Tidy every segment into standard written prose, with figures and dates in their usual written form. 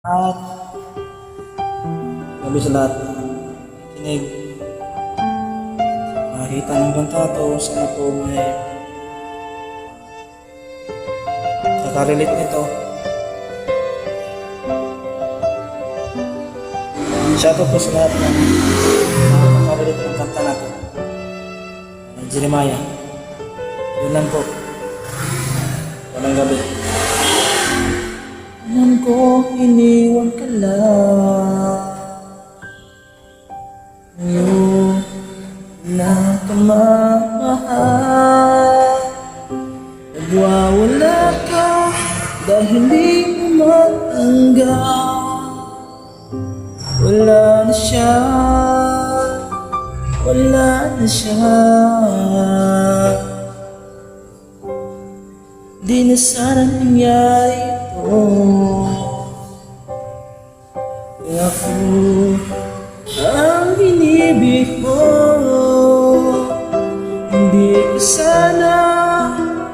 At gabi sa lahat kinig makita ng banta to, sana po may nakarelate nito. Shoutout po sa lahat ng nakarelate ng kanta natin, Jeremiah. Yun lang po, walang gabi. Alam ko iniwan ka lang, ngayon na ka mamahal. Nagwawala ka dahil hindi mo matanggap. Wala na siya, wala na siya. Di na sana nangyari ito, kaya ako ang inibig mo. Hindi ka sana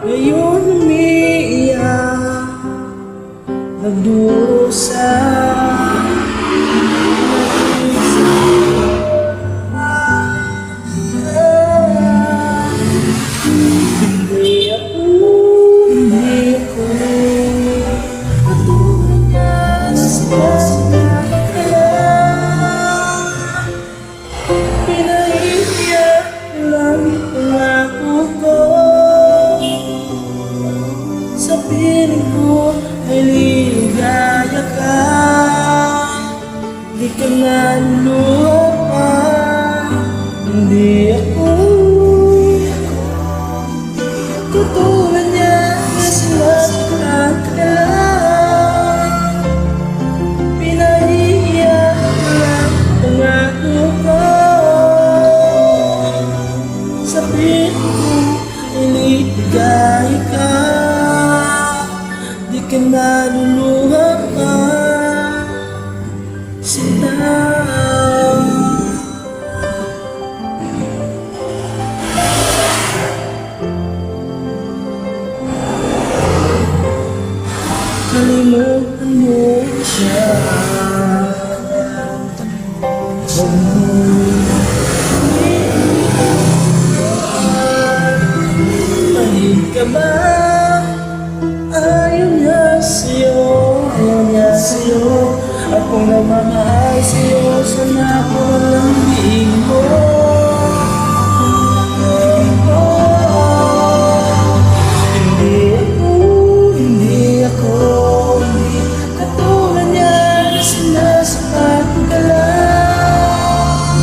ngayon umiiyak, nagdurusa. Sa piling ko ay ligaya ka, di ka naluluha. Hindi ako katulad niya na sinasaktan ka lang. Pinahihiyak lang ang ako ko. Sa piling ko ay ligaya ka, di ka naluluha pa, sinta. Kalimutan mo siya, huwag mo mahin ka ba? Ayaw niya sa'yo, at kung nagmamahal sa'yo, sana ko lang diin mo. Hindi ako katulad niya na sinasaktan ka lang.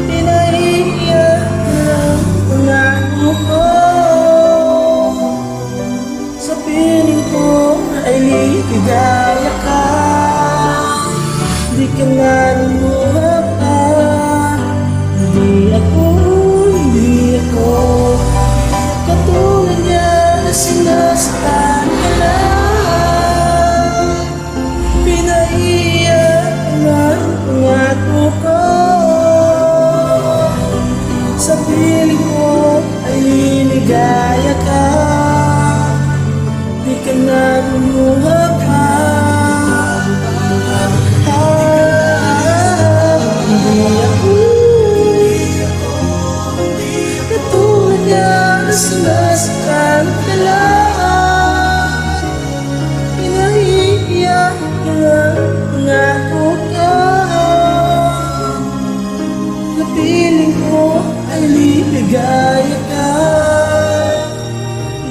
Pinahihiyak ka lang ang ako ko. Sa piling ko ay ligaya ka, di ka naluluha pa. Hindi ako katulad niya na sinasaktan ka lang. Pinaiiyak ang ako ko. Sa piling ko ay ligaya ka, di ka naluluha pa. Hindi ako katulad niya na sinasaktan ka lang. Pinahihiyak ka lang ang ako ko. Sa piling ko ay ligaya ka,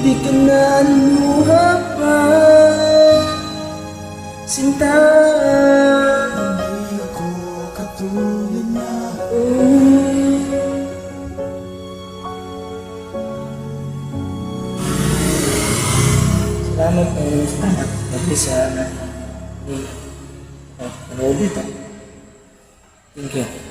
di ka naluluha pa, sinta. Hindi ako katulad na. Salamat po sa anak. At sa panood ito. Thank you.